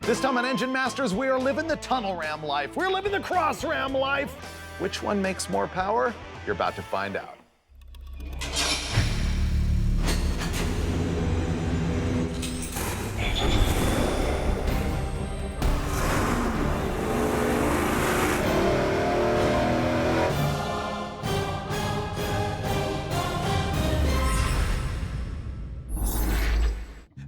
This time on Engine Masters, we are living the tunnel ram life. We're living the cross ram life. Which one makes more power? You're about to find out.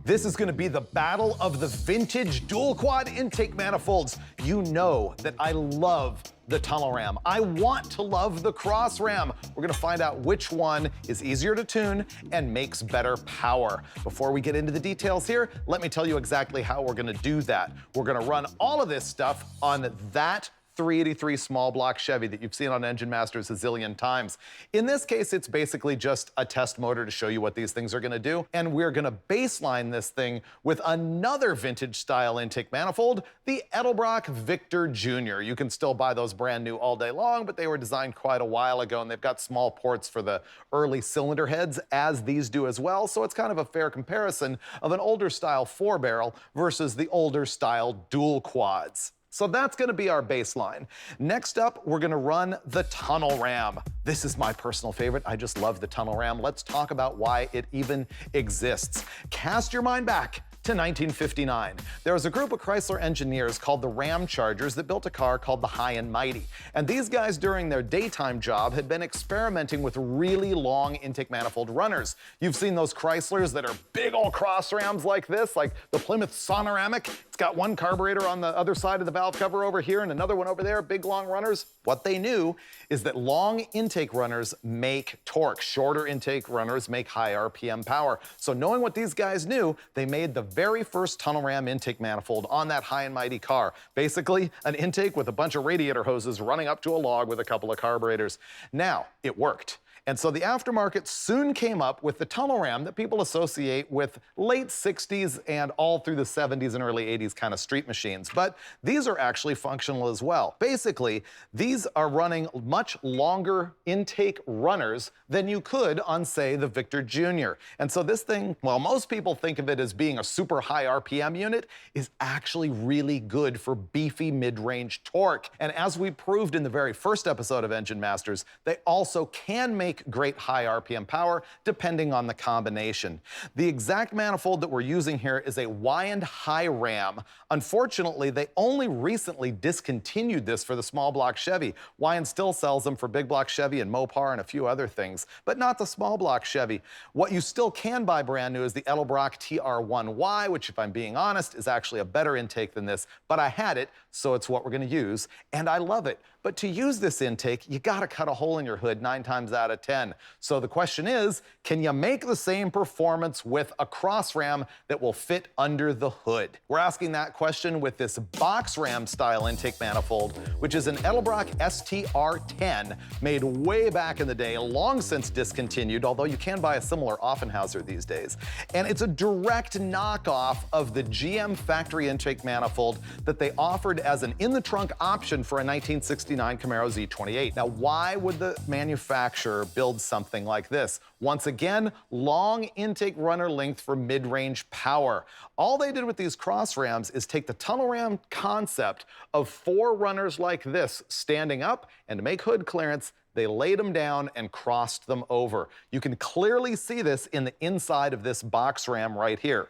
This is going to be the battle of the vintage dual quad intake manifolds. You know that I love the tunnel ram. I want to love the cross ram. We're going to find out which one is easier to tune and makes better power. Before we get into the details here, let me tell you exactly how we're going to do that. We're going to run all of this stuff on that 383 small block Chevy that you've seen on Engine Masters a zillion times. In this case, it's basically just a test motor to show you what these things are gonna do, and we're gonna baseline this thing with another vintage style intake manifold, the Edelbrock Victor Jr. You can still buy those brand new all day long, but they were designed quite a while ago, and they've got small ports for the early cylinder heads, as these do as well, so it's kind of a fair comparison of an older style 4-barrel versus the older style dual quads. So that's gonna be our baseline. Next up, we're gonna run the tunnel ram. This is my personal favorite. I just love the tunnel ram. Let's talk about why it even exists. Cast your mind back to 1959. There was a group of Chrysler engineers called the Ram Chargers that built a car called the High and Mighty. And these guys, during their daytime job, had been experimenting with really long intake manifold runners. You've seen those Chryslers that are big old cross rams like this, like the Plymouth Sonoramic. It's got one carburetor on the other side of the valve cover over here and another one over there, big long runners. What they knew is that long intake runners make torque. Shorter intake runners make high RPM power. So knowing what these guys knew, they made the very first tunnel ram intake manifold on that High and Mighty car. Basically, an intake with a bunch of radiator hoses running up to a log with a couple of carburetors. Now, it worked. And so the aftermarket soon came up with the tunnel ram that people associate with late 60s and all through the 70s and early 80s kind of street machines. But these are actually functional as well. Basically, these are running much longer intake runners than you could on, say, the Victor Jr. And so this thing, while most people think of it as being a super high RPM unit, is actually really good for beefy mid-range torque. And as we proved in the very first episode of Engine Masters, they also can make great high RPM power depending on the combination. The exact manifold that we're using here is a Wyand High Ram. Unfortunately, they only recently discontinued this for the small block Chevy. Wyand still sells them for big block Chevy and Mopar and a few other things, but not the small block Chevy. What you still can buy brand new is the Edelbrock TR1Y, which, if I'm being honest, is actually a better intake than this, but I had it, so it's what we're gonna use, and I love it. But to use this intake, you gotta cut a hole in your hood 9 times out of 10. So the question is, can you make the same performance with a cross ram that will fit under the hood? We're asking that question with this box ram style intake manifold, which is an Edelbrock STR10, made way back in the day, long since discontinued, although you can buy a similar Offenhauser these days. And it's a direct knockoff of the GM factory intake manifold that they offered as an in-the-trunk option for a 1969 Camaro Z28. Now, why would the manufacturer build something like this? Once again, long intake runner length for mid-range power. All they did with these cross rams is take the tunnel ram concept of 4 runners like this standing up, and to make hood clearance, they laid them down and crossed them over. You can clearly see this in the inside of this box ram right here.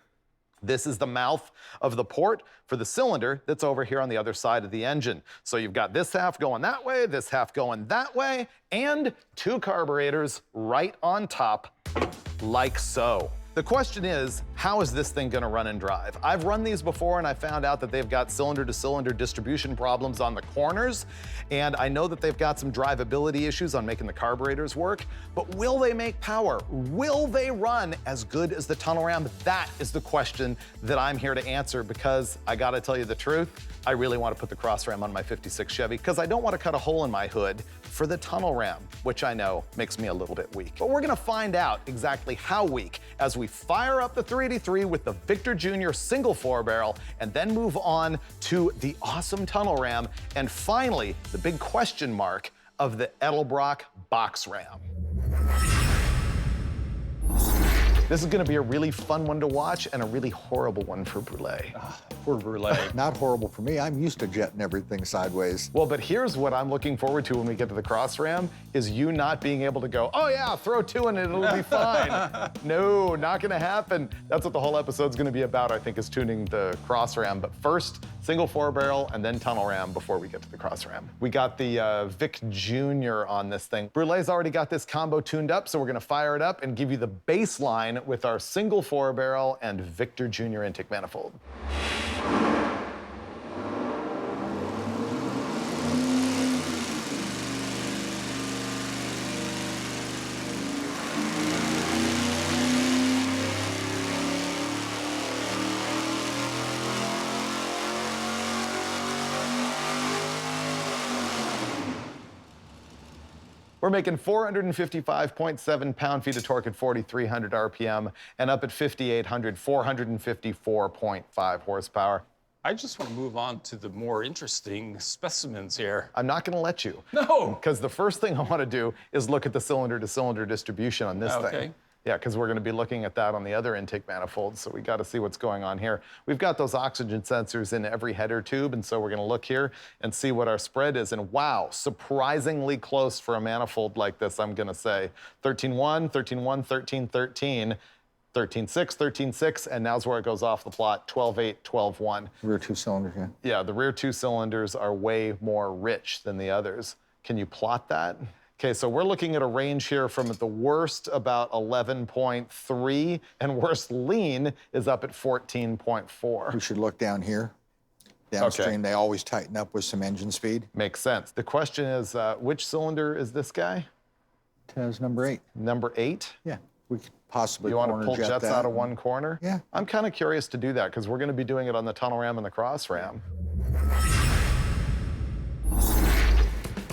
This is the mouth of the port for the cylinder that's over here on the other side of the engine. So you've got this half going that way, this half going that way, and 2 carburetors right on top, like so. The question is, how is this thing gonna run and drive? I've run these before and I found out that they've got cylinder-to-cylinder distribution problems on the corners, and I know that they've got some drivability issues on making the carburetors work, but will they make power? Will they run as good as the tunnel ram? That is the question that I'm here to answer, because I gotta tell you the truth, I really wanna put the cross ram on my 56 Chevy, because I don't wanna cut a hole in my hood for the tunnel ram, which I know makes me a little bit weak. But we're gonna find out exactly how weak as we fire up the 383 with the Victor Jr. single 4-barrel, and then move on to the awesome tunnel ram, and finally, the big question mark of the Edelbrock box ram. This is gonna be a really fun one to watch and a really horrible one for Brule. Poor Brule. Not horrible for me. I'm used to jetting everything sideways. Well, but here's what I'm looking forward to when we get to the cross ram, is you not being able to go, oh yeah, throw 2 in it, it'll be fine. No, not gonna happen. That's what the whole episode's gonna be about, I think, is tuning the cross ram. But first, single 4-barrel and then tunnel ram before we get to the cross ram. We got the Vic Jr. on this thing. Brule's already got this combo tuned up, so we're gonna fire it up and give you the baseline with our single 4-barrel and Victor Jr. intake manifold. We're making 455.7 pound-feet of torque at 4,300 RPM and up at 5,800, 454.5 horsepower. I just want to move on to the more interesting specimens here. I'm not gonna let you. No! Because the first thing I want to do is look at the cylinder-to-cylinder distribution on this thing. Yeah, because we're gonna be looking at that on the other intake manifolds, so we gotta see what's going on here. We've got those oxygen sensors in every header tube, and so we're gonna look here and see what our spread is, and wow, surprisingly close for a manifold like this, I'm gonna say. 13.1, 13.1, 13.13, 13.6, 13.6, and now's where it goes off the plot, 12.8, 12.1. Rear 2 cylinders, yeah. Yeah, the rear 2 cylinders are way more rich than the others. Can you plot that? Okay, so we're looking at a range here from at the worst about 11.3, and worst lean is up at 14.4. We should look down here. Downstream, They always tighten up with some engine speed. Makes sense. The question is, which cylinder is this guy? It has number 8. Number 8? Yeah, we could possibly You want to pull jet jets that. out of one corner? Yeah. I'm kind of curious to do that because we're going to be doing it on the tunnel ram and the cross ram.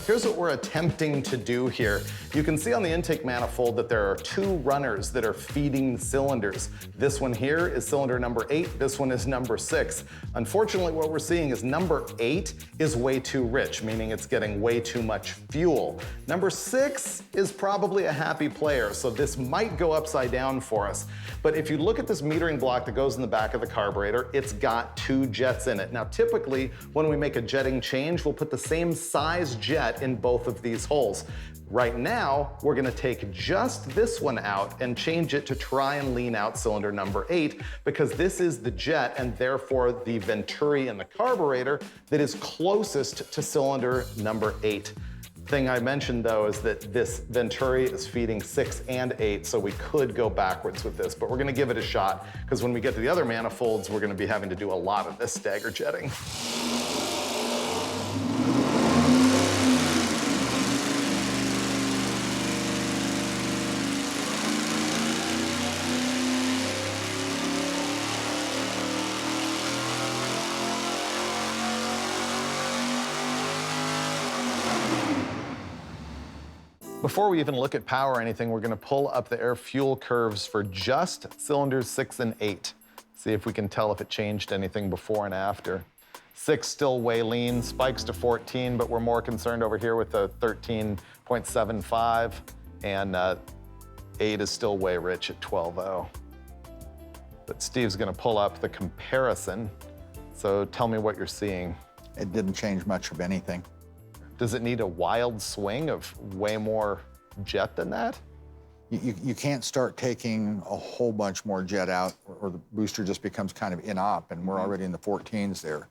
Here's what we're attempting to do here. You can see on the intake manifold that there are 2 runners that are feeding cylinders. This one here is cylinder number 8, this one is number 6. Unfortunately, what we're seeing is number 8 is way too rich, meaning it's getting way too much fuel. Number 6 is probably a happy player, so this might go upside down for us. But if you look at this metering block that goes in the back of the carburetor, it's got 2 jets in it. Now, typically, when we make a jetting change, we'll put the same size jet in both of these holes. Right now, we're gonna take just this one out and change it to try and lean out cylinder number 8, because this is the jet and therefore the venturi in the carburetor that is closest to cylinder number 8. Thing I mentioned though is that this venturi is feeding 6 and 8, so we could go backwards with this, but we're gonna give it a shot, because when we get to the other manifolds, we're gonna be having to do a lot of this stagger jetting. Before we even look at power or anything, we're gonna pull up the air-fuel curves for just cylinders 6 and 8. See if we can tell if it changed anything before and after. 6 still way lean, spikes to 14, but we're more concerned over here with the 13.75, and 8 is still way rich at 12.0. But Steve's gonna pull up the comparison, so tell me what you're seeing. It didn't change much of anything. Does it need a wild swing of way more jet than that? You can't start taking a whole bunch more jet out, or the booster just becomes kind of in-op, and we're already in the 14s there.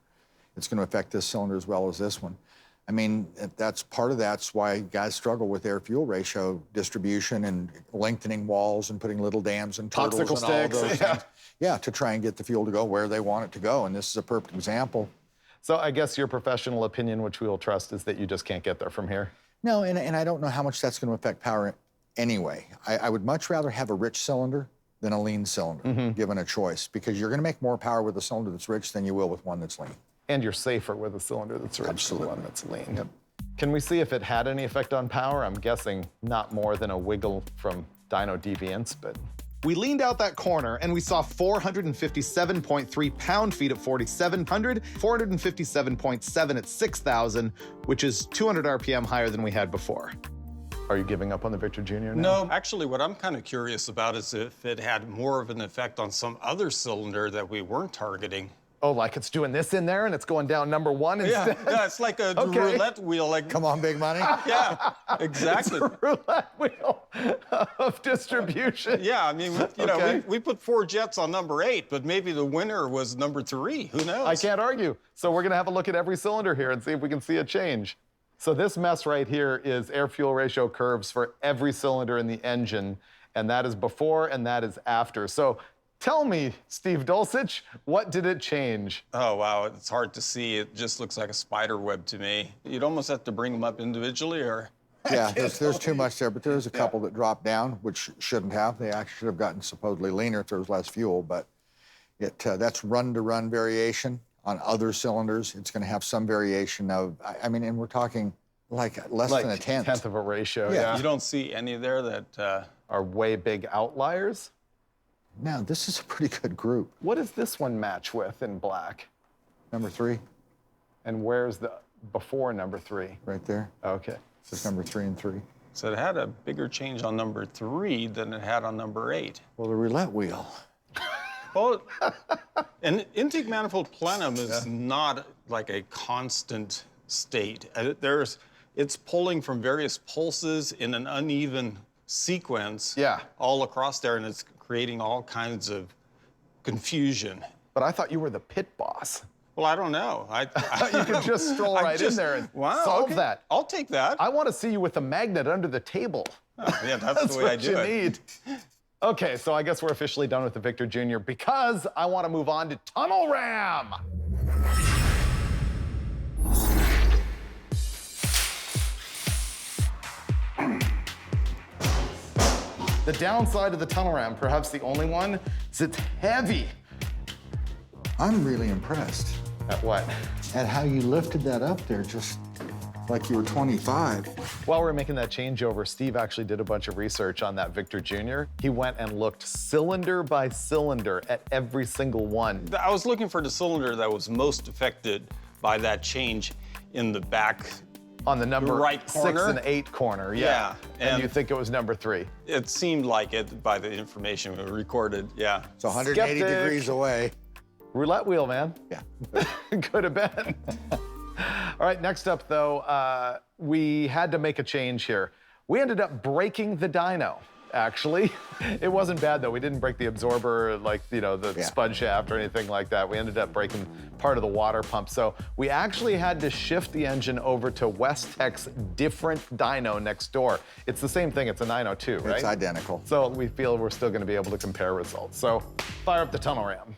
It's going to affect this cylinder as well as this one. I mean, that's why guys struggle with air-fuel ratio distribution and lengthening walls and putting little dams and turtles and all those things. Yeah, to try and get the fuel to go where they want it to go, and this is a perfect example. So I guess your professional opinion, which we will trust, is that you just can't get there from here. No, and I don't know how much that's going to affect power anyway. I would much rather have a rich cylinder than a lean cylinder, given a choice, because you're going to make more power with a cylinder that's rich than you will with one that's lean. And you're safer with a cylinder that's rich than one that's lean. Yep. Can we see if it had any effect on power? I'm guessing not more than a wiggle from dyno deviance, but... We leaned out that corner and we saw 457.3 pound-feet at 4,700, 457.7 at 6,000, which is 200 RPM higher than we had before. Are you giving up on the Victor Jr. now? No, actually, what I'm kind of curious about is if it had more of an effect on some other cylinder that we weren't targeting. Oh, like it's doing this in there and it's going down number one instead? Yeah, it's like a Okay. roulette wheel. Like, Come on, big money. yeah, exactly. It's a roulette wheel of distribution. Yeah, I mean, you know, Okay. we put 4 jets on number 8, but maybe the winner was number 3. Who knows? I can't argue. So we're gonna have a look at every cylinder here and see if we can see a change. So this mess right here is air-fuel ratio curves for every cylinder in the engine, and that is before and that is after. So tell me, Steve Dulcich, what did it change? Oh, wow, it's hard to see. It just looks like a spider web to me. You'd almost have to bring them up individually, or... Yeah, there's too much there, but there's a couple that dropped down, which shouldn't have. They actually should have gotten supposedly leaner if there was less fuel, but that's run-to-run variation. On other cylinders, it's going to have some variation of, I mean, and we're talking like less than a tenth. Tenth of a ratio, Yeah. yeah. You don't see any there that... Are way big outliers. Now, this is a pretty good group. What does this one match with in black? Number 3, And where's the before number 3? right there. Okay. This is number 3 and 3. So it had a bigger change on number 3 than it had on number 8. Well, the roulette wheel. Well, an intake manifold plenum is not like a constant state. It's pulling from various pulses in an uneven sequence all across there, and it's creating all kinds of confusion. But I thought you were the pit boss. Well, I don't know. You could just stroll right in there and solve okay. that. I'll take that. I want to see you with a magnet under the table. Yeah, that's the way I what do you it. need. Okay, so I guess we're officially done with the Victor Jr. because I want to move on to tunnel ram. The downside of the tunnel ram, perhaps the only one, is it's heavy. I'm really impressed At what? at how you lifted that up there just like you were 25. While we were making that changeover, Steve actually did a bunch of research on that Victor Jr. He went and looked cylinder by cylinder at every single one. I was looking for the cylinder that was most affected by that change in the back. On the number right 6 corner? and 8 corner, yeah. Yeah, And and- you think it was number 3. It seemed like it by the information we recorded, yeah. It's 180 Skeptic. degrees away. Roulette wheel, man. Yeah. Could have been. All right, next up, though, we had to make a change here. We ended up breaking the dyno, actually. It wasn't bad, though. We didn't break the absorber, like, you know, the spud shaft or anything like that. We ended up breaking part of the water pump. So we actually had to shift the engine over to Westech's different dyno next door. It's the same thing. It's a 902, right? It's identical. So we feel we're still going to be able to compare results. So fire up the tunnel ram.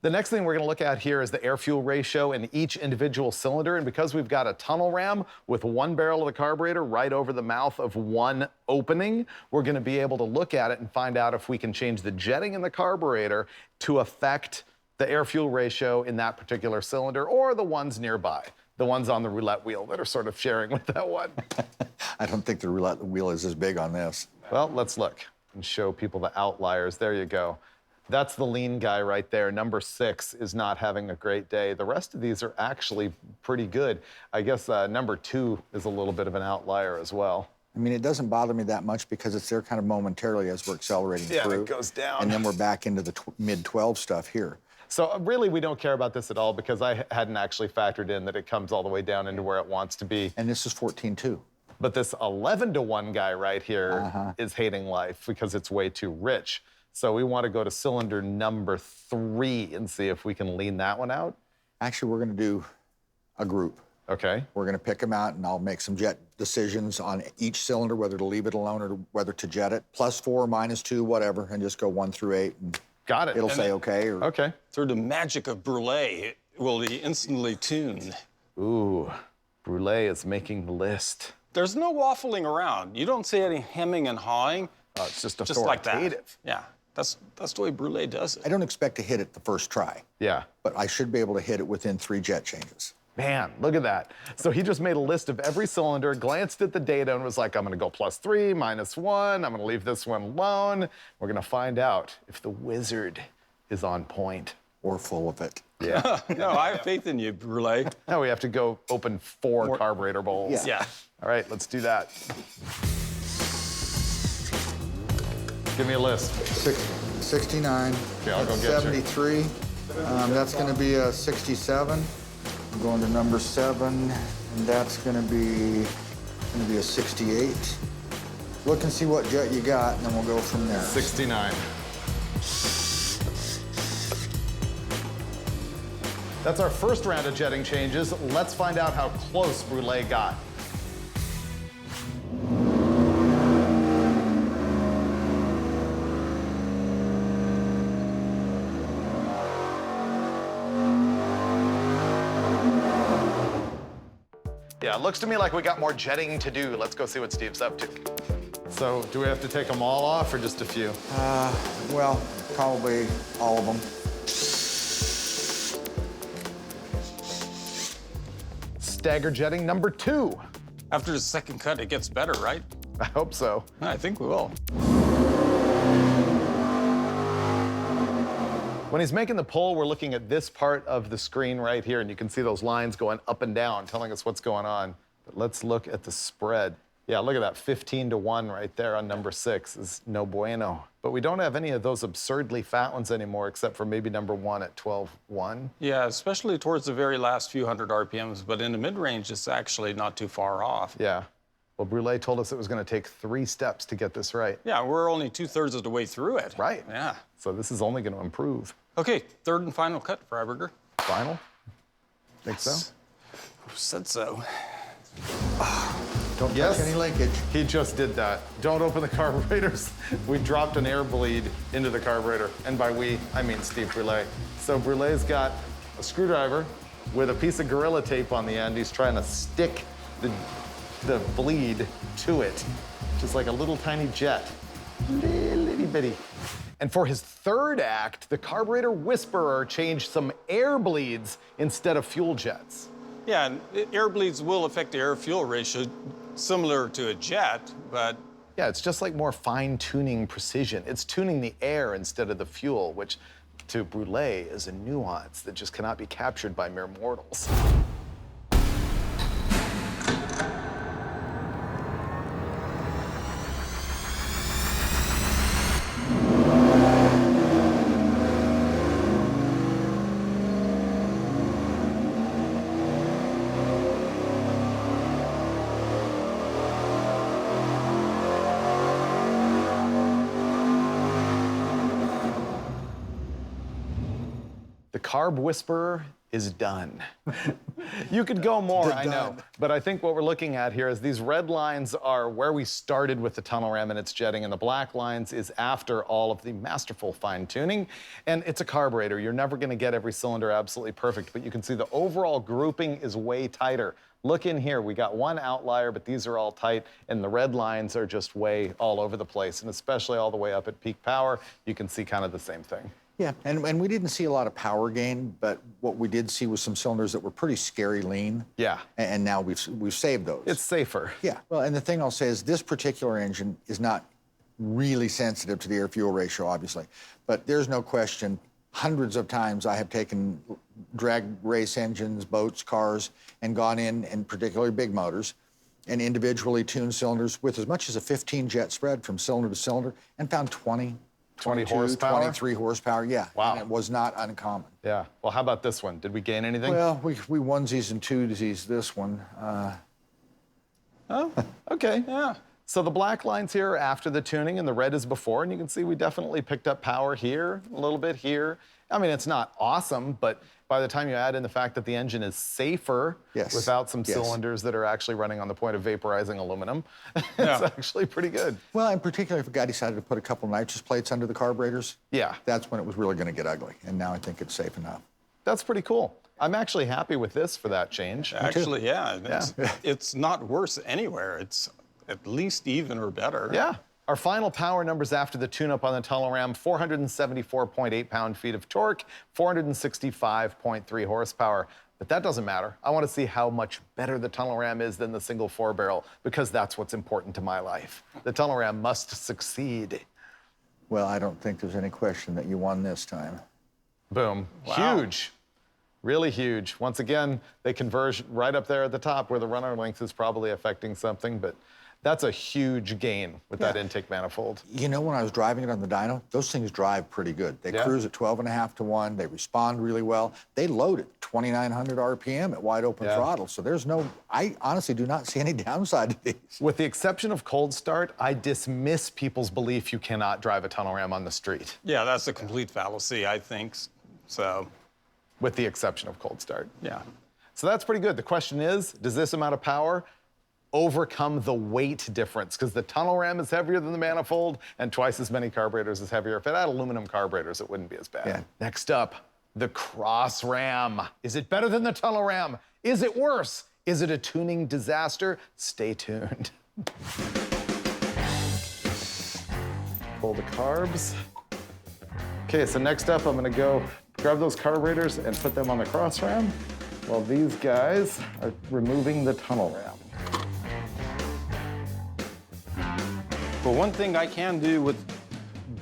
The next thing we're going to look at here is the air-fuel ratio in each individual cylinder. And because we've got a tunnel ram with one barrel of the carburetor right over the mouth of one opening, we're going to be able to look at it and find out if we can change the jetting in the carburetor to affect the air-fuel ratio in that particular cylinder or the ones nearby, the ones on the roulette wheel that are sort of sharing with that one. I don't think the roulette wheel is as big on this. Well, let's look and show people the outliers. There you go. That's the lean guy right there. Number 6 is not having a great day. The rest of these are actually pretty good. I guess number 2 is a little bit of an outlier as well. I mean, it doesn't bother me that much because it's there kind of momentarily as we're accelerating through. it goes down. And then we're back into the mid-12 stuff here. So really, we don't care about this at all because I hadn't actually factored in that it comes all the way down into where it wants to be. And this is 14.2. But this 11-to-1 guy right here is hating life because it's way too rich. So we want to go to cylinder number 3 and see if we can lean that one out. Actually, we're going to do a group. Okay. We're going to pick them out, and I'll make some jet decisions on each cylinder, whether to leave it alone or whether to jet it. +4, -2, whatever, and just go 1 through 8. And Got it. it'll say okay. Or, Okay. Through the magic of Brulé, it will be instantly tuned. Ooh, Brulé is making the list. There's no waffling around. You don't see any hemming and hawing. It's just Just like that. authoritative. Yeah, that's the way Brulé does I it. don't expect to hit it the first try, Yeah. but I should be able to hit it within 3 jet changes. Man, look at that. So he just made a list of every cylinder, glanced at the data, and was like, I'm gonna go +3, -1, I'm gonna leave this one alone. We're gonna find out if the wizard is on point. Or full of it. Yeah. No, I have faith in you, Brule. Now we have to go open 4 carburetor bowls. Yeah. All right, let's do that. Give me a list. 69. Okay, I'll go That's get you. 73. That's going to be a 67. I'm going to number 7, and that's going to be a 68. Look and see what jet you got, and then we'll go from there. 69. That's our first round of jetting changes. Let's find out how close Brule got. Yeah, it looks to me like we got more jetting to do. Let's go see what Steve's up to. So, do we have to take them all off or just a few? Well, probably all of them. Stagger jetting number 2. After the second cut, it gets better, right? I hope so. I think we will. When he's making the pull, we're looking at this part of the screen right here, and you can see those lines going up and down, telling us what's going on. But let's look at the spread. Yeah, look at that, 15-1 right there on number 6 is no bueno. But we don't have any of those absurdly fat ones anymore, except for maybe number 1 at 12-1. Yeah, especially towards the very last few hundred RPMs, but in the mid-range, it's actually not too far off. Yeah. Well, Brule told us it was going to take 3 steps to get this right. Yeah, we're only 2/3 of the way through it. Right. Yeah. So this is only going to improve. Okay, third and final cut, Freiberger. Final? Think so? Who said so? Don't Yes. touch any linkage. He just did that. Don't open the carburetors. We dropped an air bleed into the carburetor. And by we, I mean Steve Brule. So Brule's got a screwdriver with a piece of Gorilla Tape on the end. He's trying to stick the bleed to it, just like a little tiny jet. Little bitty. And for his third act, the carburetor whisperer changed some air bleeds instead of fuel jets. Yeah, and air bleeds will affect the air-fuel ratio, similar to a jet, but Yeah, it's just like more fine-tuning precision. It's tuning the air instead of the fuel, which to Brule is a nuance that just cannot be captured by mere mortals. The carb whisperer is done. You could go more, I know. But I think what we're looking at here is these red lines are where we started with the tunnel ram and its jetting, and the black lines is after all of the masterful fine tuning. And it's a carburetor. You're never gonna get every cylinder absolutely perfect, but you can see the overall grouping is way tighter. Look in here, we got one outlier, but these are all tight, and the red lines are just way all over the place, and especially all the way up at peak power, you can see kind of the same thing. Yeah, and we didn't see a lot of power gain, but what we did see was some cylinders that were pretty scary lean. Yeah. And now we've saved those. It's safer. Yeah. Well, and the thing I'll say is this particular engine is not really sensitive to the air-fuel ratio, obviously, but there's no question. Hundreds of times I have taken drag race engines, boats, cars, and gone in, and particularly big motors, and individually tuned cylinders with as much as a 15 jet spread from cylinder to cylinder, and found 20 horsepower? 23 horsepower, yeah. Wow. And it was not uncommon. Yeah. Well, how about this one? Did we gain anything? Well, we onesies and twosies this one. Oh, okay. Yeah. So the black lines here are after the tuning and the red is before, and you can see we definitely picked up power here, a little bit here. I mean, it's not awesome, but by the time you add in the fact that the engine is safer without some cylinders that are actually running on the point of vaporizing aluminum, it's actually pretty good. Well, and particularly if a guy decided to put a couple nitrous plates under the carburetors, that's when it was really going to get ugly. And now I think it's safe enough. That's pretty cool. I'm actually happy with this for that change. actually, yeah. It's not worse anywhere. It's at least even or better. Yeah. Our final power numbers after the tune-up on the tunnel ram, 474.8 pound-feet of torque, 465.3 horsepower. But that doesn't matter. I want to see how much better the tunnel ram is than the single 4-barrel, because that's what's important to my life. The tunnel ram must succeed. Well, I don't think there's any question that you won this time. Boom. Wow. Huge. Really huge. Once again, they converge right up there at the top where the runner length is probably affecting something, but that's a huge gain with that intake manifold. You know, when I was driving it on the dyno, those things drive pretty good. They Yeah. cruise at 12.5 to 1. They respond really well. They load at 2,900 RPM at wide open Yeah. throttle. So there's no, I honestly do not see any downside to these. With the exception of cold start, I dismiss people's belief you cannot drive a tunnel ram on the street, Yeah, that's a complete fallacy, I think. So, with the exception of cold start. yeah. So that's pretty good. The question is, does this amount of power overcome the weight difference? Because the tunnel ram is heavier than the manifold, and twice as many carburetors is heavier. If it had aluminum carburetors, it wouldn't be as bad. Yeah. Next up, the cross ram. Is it better than the tunnel ram? Is it worse? Is it a tuning disaster? Stay tuned. Pull the carbs. Okay, so next up, I'm gonna go grab those carburetors and put them on the cross ram, while these guys are removing the tunnel ram. But one thing I can do with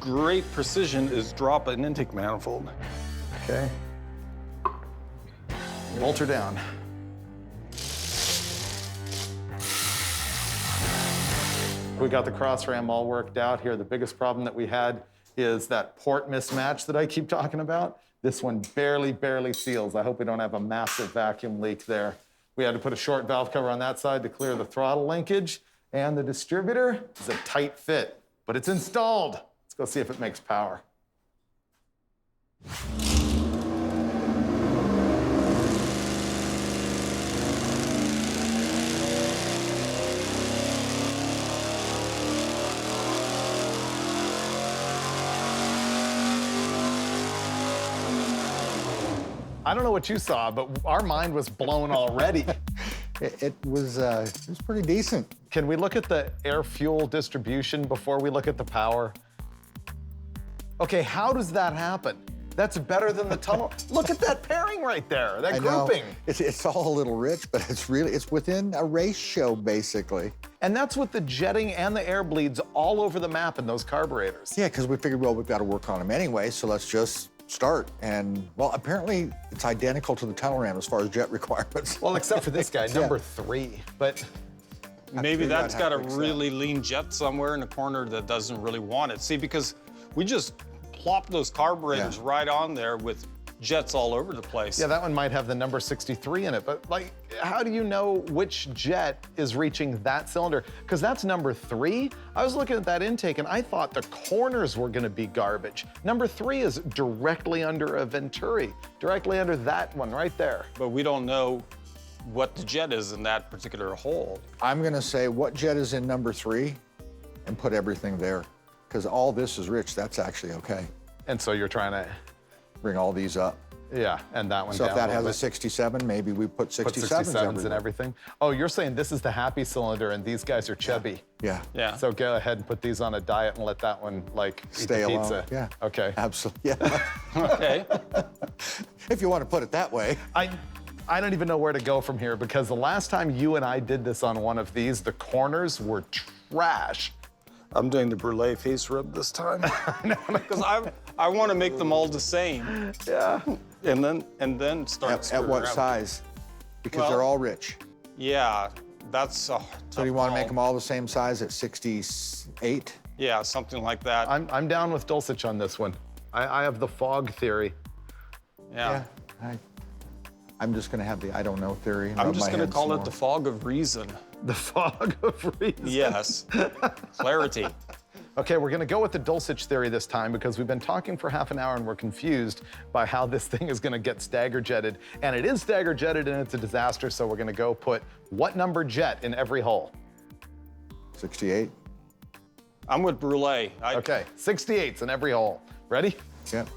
great precision is drop an intake manifold. Okay. Bolt her down. We got the cross ram all worked out here. The biggest problem that we had is that port mismatch that I keep talking about. This one barely seals. I hope we don't have a massive vacuum leak there. We had to put a short valve cover on that side to clear the throttle linkage, and the distributor is a tight fit, but it's installed. Let's go see if it makes power. I don't know what you saw, but our mind was blown already. It was pretty decent. Can we look at the air-fuel distribution before we look at the power? Okay, how does that happen? That's better than the tunnel. Look at that pairing right there, that I know. grouping. It's all a little rich, but it's within a race show, basically. And that's with the jetting and the air bleeds all over the map in those carburetors. Yeah, because we figured, well, we've got to work on them anyway, so let's just start. And, well, apparently it's identical to the tunnel ram as far as jet requirements. Well, except for this guy, number 3. But Maybe figured that's I'd got a have to fix that. really lean jet somewhere in a corner that doesn't really want it. See, because we just plopped those carburetors right on there with jets all over the place. yeah, that one might have the number 63 in it, but like, how do you know which jet is reaching that cylinder? Because that's number 3. I was looking at that intake and I thought the corners were gonna be garbage. Number 3 is directly under a Venturi, directly under that one right there. But we don't know what the jet is in that particular hole. I'm going to say what jet is in number 3 and put everything there. Because all this is rich, that's actually okay. And so you're trying to, Bring all these up. yeah, and that one So down if that a has little a bit. 67, maybe we put 67s, Put 67s and everywhere. everything. Oh, you're saying this is the happy cylinder and these guys are chubby. Yeah. Yeah. So go ahead and put these on a diet and let that one like Stay eat the alone. pizza. Yeah. Okay. Absolutely. Yeah. Okay. If you want to put it that way. I don't even know where to go from here because the last time you and I did this on one of these, the corners were trash. I'm doing the brulee face rub this time. Because I want to make them all the same. Yeah. And then start At screwing what around. size? Because Well- they're all rich. Yeah, that's a So do you want to make them all the same size at 68? Yeah, something like that. I'm down with Dulcich on this one. I have the fog theory. yeah. I'm just going to have the I don't know theory. and I'm rub just my going to head call some it the more. fog of reason. The fog of reason. Yes. Clarity. Okay, we're gonna go with the Dulcich theory this time because we've been talking for half an hour and we're confused by how this thing is gonna get stagger jetted. And it is stagger jetted and it's a disaster, so we're gonna go put what number jet in every hole? 68? I'm with brulee. Okay, 68's in every hole. Ready? Yep.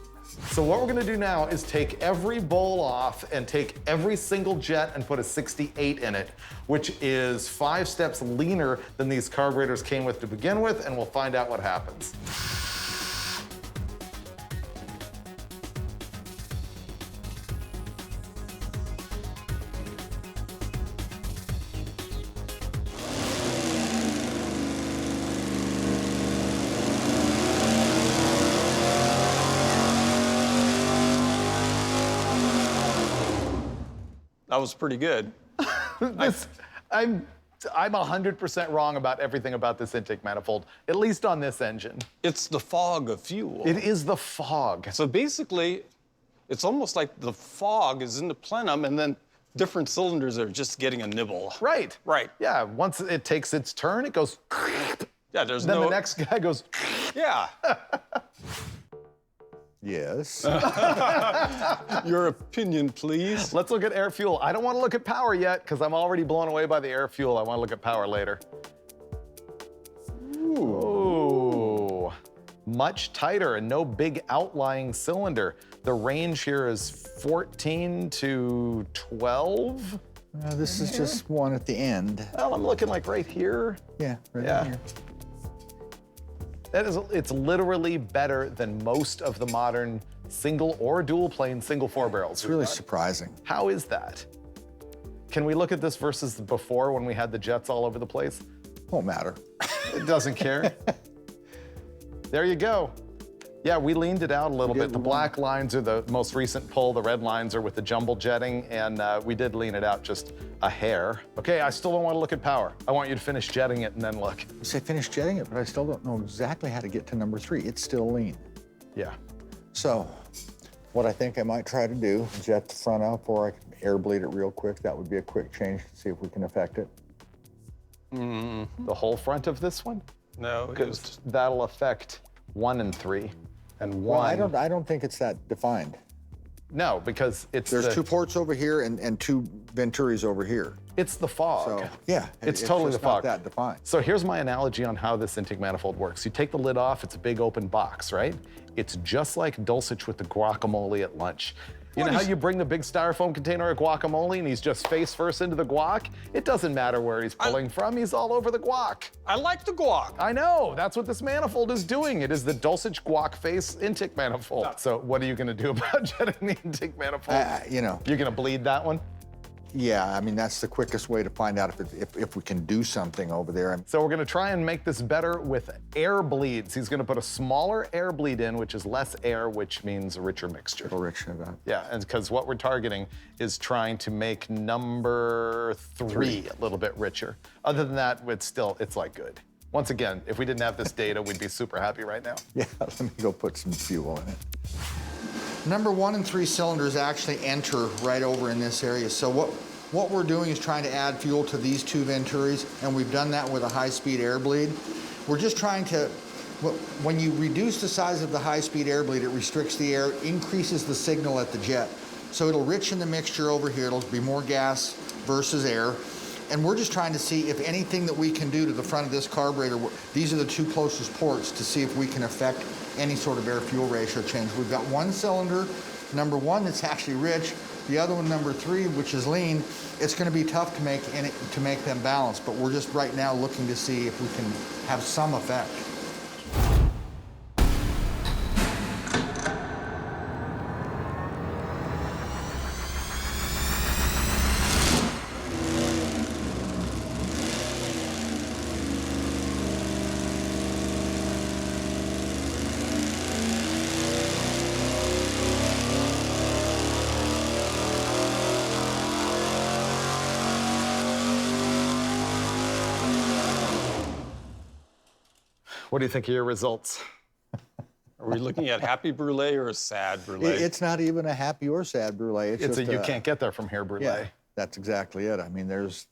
So what we're gonna do now is take every bowl off and take every single jet and put a 68 in it, which is 5 steps leaner than these carburetors came with to begin with, and we'll find out what happens. That was pretty good. I'm 100% wrong about everything about this intake manifold, at least on this engine. It's the fog of fuel. It is the fog. So basically, it's almost like the fog is in the plenum and then different cylinders are just getting a nibble. Right. Right. Yeah, once it takes its turn, it goes. Yeah, there's Then no... the next guy goes. Yeah. Yes. Your opinion, please. Let's look at air fuel. I don't want to look at power yet because I'm already blown away by the air fuel. I want to look at power later. Ooh. Much tighter and no big outlying cylinder. The range here is 14 to 12. This is just one at the end. Well, I'm looking like right here. Yeah, right Yeah. here. It's literally better than most of the modern single or dual plane single four barrels. It's really surprising. How is that? Can we look at this versus before when we had the jets all over the place? Won't matter. It doesn't care. There you go. Yeah, we leaned it out a little bit. The black lines are the most recent pull. The red lines are with the jumble jetting, and we did lean it out just a hair. Okay, I still don't want to look at power. I want you to finish jetting it and then look. You say finish jetting it, but I still don't know exactly how to get to number 3. It's still lean. Yeah. So, what I think I might try to do, jet the front up, or I can air bleed it real quick. That would be a quick change to see if we can affect it. The whole front of this one? No, it was... Because that'll affect 1 and 3. And 1. Well, I don't think it's that defined. No, because it's There's 2 ports over here and 2 venturis over here. It's the fog. So, yeah. It's totally the just fog. not that defined. So here's my analogy on how this intake manifold works. You take the lid off, it's a big open box, right? It's just like Dulcich with the guacamole at lunch. You know how you bring the big styrofoam container of guacamole and he's just face first into the guac? It doesn't matter where he's pulling from, he's all over the guac. I like the guac. I know, that's what this manifold is doing. It is the Dulcich guac face intake manifold. So what are you gonna do about jetting the intake manifold? You know. You're gonna bleed that one? Yeah, I mean, that's the quickest way to find out if we can do something over there. So we're gonna try and make this better with air bleeds. He's gonna put a smaller air bleed in, which is less air, which means a richer mixture. It'll richen it up. Yeah, and because what we're targeting is trying to make number 3 a little bit richer. Other than that, it's like good. Once again, if we didn't have this data, we'd be super happy right now. Yeah, let me go put some fuel in it. Number 1 and 3 cylinders actually enter right over in this area. So what we're doing is trying to add fuel to these 2 venturis, and we've done that with a high-speed air bleed. We're just trying to, when you reduce the size of the high-speed air bleed, it restricts the air, increases the signal at the jet. So it'll richen the mixture over here. It'll be more gas versus air. And we're just trying to see if anything that we can do to the front of this carburetor, these are the 2 closest ports, to see if we can affect any sort of air-fuel ratio change. We've got 1 cylinder, number 1, that's actually rich. The other one, number 3, which is lean. It's going to be tough to make them balance, but we're just right now looking to see if we can have some effect. What do you think of your results? Are we looking at happy brulee or a sad brulee? It's not even a happy or sad brulee. It's just you can't get there from here brulee. Yeah, that's exactly it. I mean, there's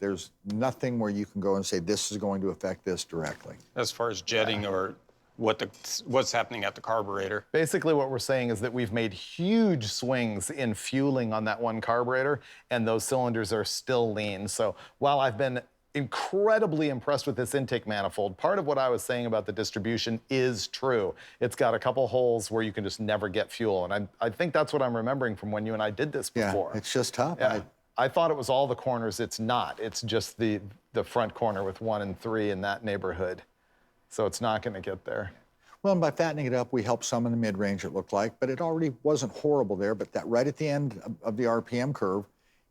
nothing where you can go and say this is going to affect this directly. As far as jetting or what's happening at the carburetor. Basically what we're saying is that we've made huge swings in fueling on that one carburetor, and those cylinders are still lean. So while I've been incredibly impressed with this intake manifold, part of what I was saying about the distribution is true. It's got a couple holes where you can just never get fuel, and I think that's what I'm remembering from when you and I did this before. Yeah, it's just tough. Yeah. I thought it was all the corners. It's not. It's just the front corner with 1 and 3 in that neighborhood. So it's not going to get there. Well, and by fattening it up, we helped some in the mid-range, it looked like, but it already wasn't horrible there. But that right at the end of the RPM curve,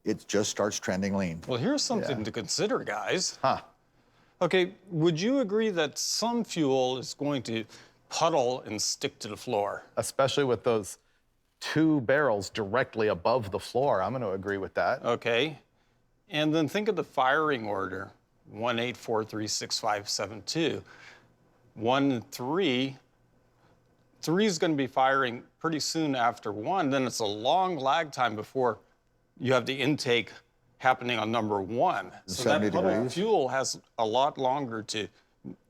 it just starts trending lean. Well, here's something to consider, guys. Huh. Okay, would you agree that some fuel is going to puddle and stick to the floor? Especially with those 2 barrels directly above the floor. I'm going to agree with that. Okay. And then think of the firing order, 1, 8, 4, 3, 6, 5, 7, 2. 1 and 3. 3 is going to be firing pretty soon after 1. Then it's a long lag time before you have the intake happening on number 1. So that 70 puddle degrees. fuel has a lot longer to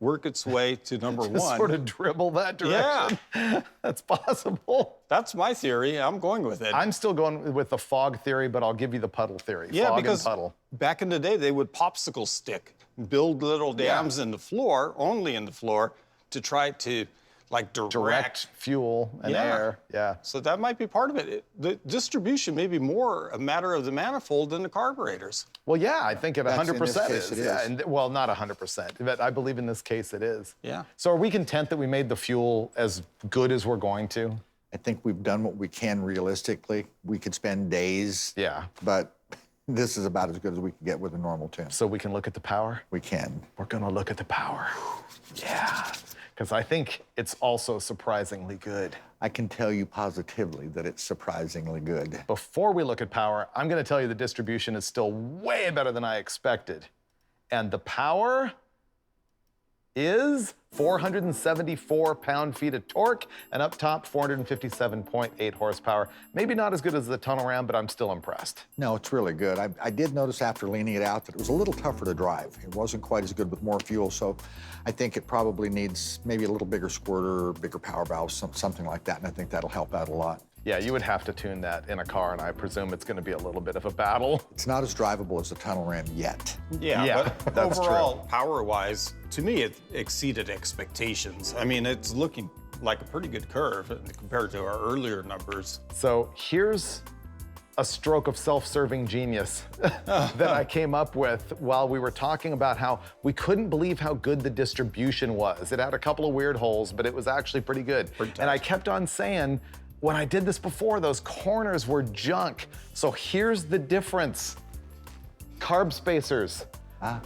work its way to number 1. Just sort of dribble that direction. Yeah. That's possible. That's my theory. I'm going with it. I'm still going with the fog theory, but I'll give you the puddle theory. Yeah, fog because and puddle. back in the day, they would popsicle stick, build little dams in the floor, only in the floor, to try to like direct fuel and air. Yeah. So that might be part of it. The distribution may be more a matter of the manifold than the carburetors. Well, yeah, I think it 100% in this case is. it Yeah, is. and, well, not 100%, but I believe in this case it is. Yeah. So are we content that we made the fuel as good as we're going to? I think we've done what we can realistically. We could spend days. Yeah. But this is about as good as we can get with a normal tune. So we can look at the power? We can. We're gonna look at the power. Yeah. Because I think it's also surprisingly good. I can tell you positively that it's surprisingly good. Before we look at power, I'm gonna tell you the distribution is still way better than I expected. And the power is 474 pound-feet of torque, and up top, 457.8 horsepower. Maybe not as good as the tunnel ram, but I'm still impressed. No, it's really good. I did notice after leaning it out that it was a little tougher to drive. It wasn't quite as good with more fuel, so I think it probably needs maybe a little bigger squirter, bigger power valve, something like that, and I think that'll help out a lot. Yeah, you would have to tune that in a car, and I presume it's gonna be a little bit of a battle. It's not as drivable as the tunnel ram yet. Yeah, but that's overall, power-wise, to me, it exceeded expectations. I mean, it's looking like a pretty good curve compared to our earlier numbers. So here's a stroke of self-serving genius that I came up with while we were talking about how we couldn't believe how good the distribution was. It had a couple of weird holes, but it was actually pretty good. And I kept on saying, when I did this before, those corners were junk. So here's the difference. Carb spacers.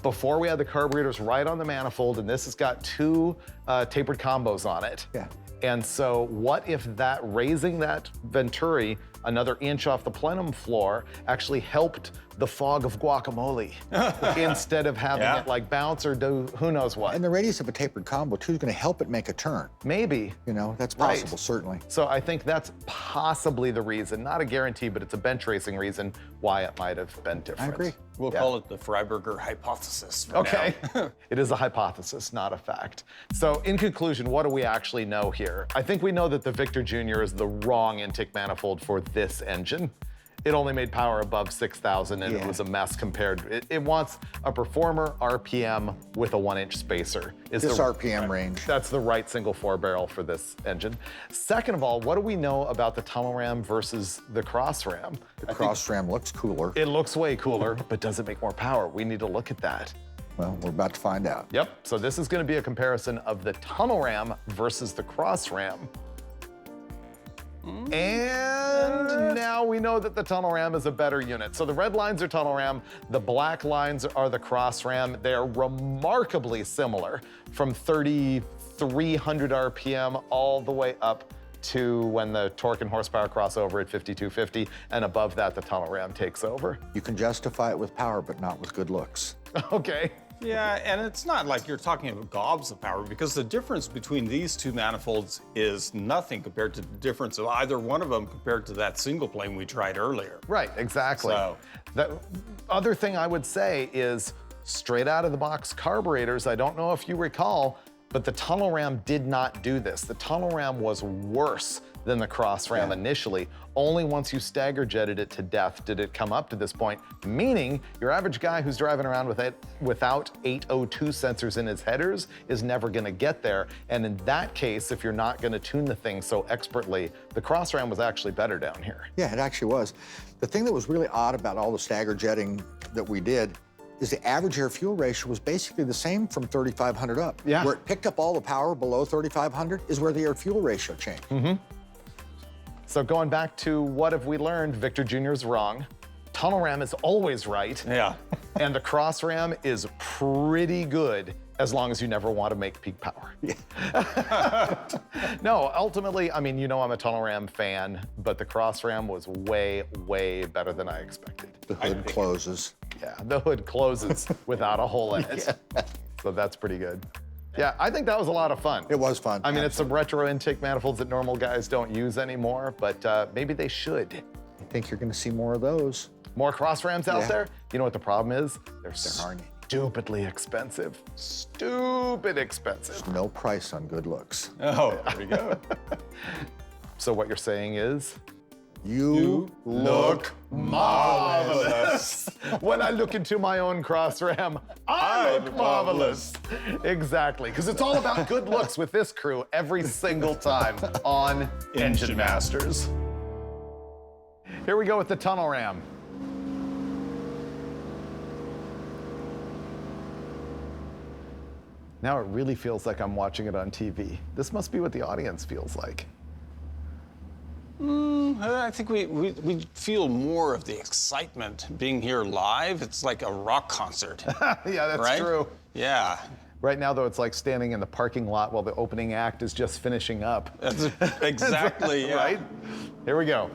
Before we had the carburetors right on the manifold, and this has got 2 tapered combos on it. Yeah. And so what if that raising that Venturi another inch off the plenum floor actually helped the fog of guacamole instead of having it like bounce or do who knows what. And the radius of a tapered combo too is going to help it make a turn. Maybe. You know, that's possible, certainly. So I think that's possibly the reason, not a guarantee, but it's a bench racing reason why it might have been different. I agree. We'll call it the Freiberger hypothesis for Okay. now. It is a hypothesis, not a fact. So in conclusion, what do we actually know here? I think we know that the Victor Jr. is the wrong intake manifold for this engine. It only made power above 6,000 and it was a mess compared. It wants a performer RPM with a 1-inch spacer. This RPM range. That's the right single 4-barrel for this engine. Second of all, what do we know about the tunnel ram versus the cross ram? The cross ram looks cooler. It looks way cooler, but does it make more power? We need to look at that. Well, we're about to find out. Yep, so this is gonna be a comparison of the tunnel ram versus the cross ram. And now we know that the tunnel ram is a better unit. So the red lines are tunnel ram, the black lines are the cross ram. They are remarkably similar from 3,300 RPM all the way up to when the torque and horsepower cross over at 5,250, and above that, the tunnel ram takes over. You can justify it with power, but not with good looks. Okay. Yeah, and it's not like you're talking about gobs of power, because the difference between these two manifolds is nothing compared to the difference of either one of them compared to that single plane we tried earlier. Right, exactly. So. The other thing I would say is straight out of the box carburetors, I don't know if you recall, but the tunnel ram did not do this. The tunnel ram was worse than the cross ram initially. Only once you stagger jetted it to death did it come up to this point, meaning your average guy who's driving around with it without 802 sensors in his headers is never gonna get there. And in that case, if you're not gonna tune the thing so expertly, the cross ram was actually better down here. Yeah, it actually was. The thing that was really odd about all the stagger jetting that we did is the average air-fuel ratio was basically the same from 3,500 up. Yeah. Where it picked up all the power below 3,500 is where the air-fuel ratio changed. So going back to what have we learned, Victor Jr.'s wrong. Tunnel ram is always right. Yeah. And the cross ram is pretty good As long as you never want to make peak power. No, ultimately, I mean, you know I'm a tunnel ram fan, but the cross ram was way, way better than I expected. The hood closes. Yeah, the hood closes without a hole in it. So that's pretty good. Yeah, I think that was a lot of fun. It was fun. I mean, it's some retro intake manifolds that normal guys don't use anymore, but maybe they should. I think you're going to see more of those. More cross rams out Yeah. there? You know what the problem is? They're aren't any. stupidly expensive. Stupid expensive. No price on good looks. Oh, there we go. So what you're saying is? You Look marvelous. When I look into my own cross ram, I look marvelous. Exactly, because it's all about good looks with this crew every single time on Engine Masters. Here we go with the tunnel ram. Now it really feels like I'm watching it on TV. This must be what the audience feels like. I think we feel more of the excitement being here live. It's like a rock concert, Yeah, that's right? true. Yeah. Right now, though, it's like standing in the parking lot while the opening act is just finishing up. That's exactly, yeah. Right? Here we go.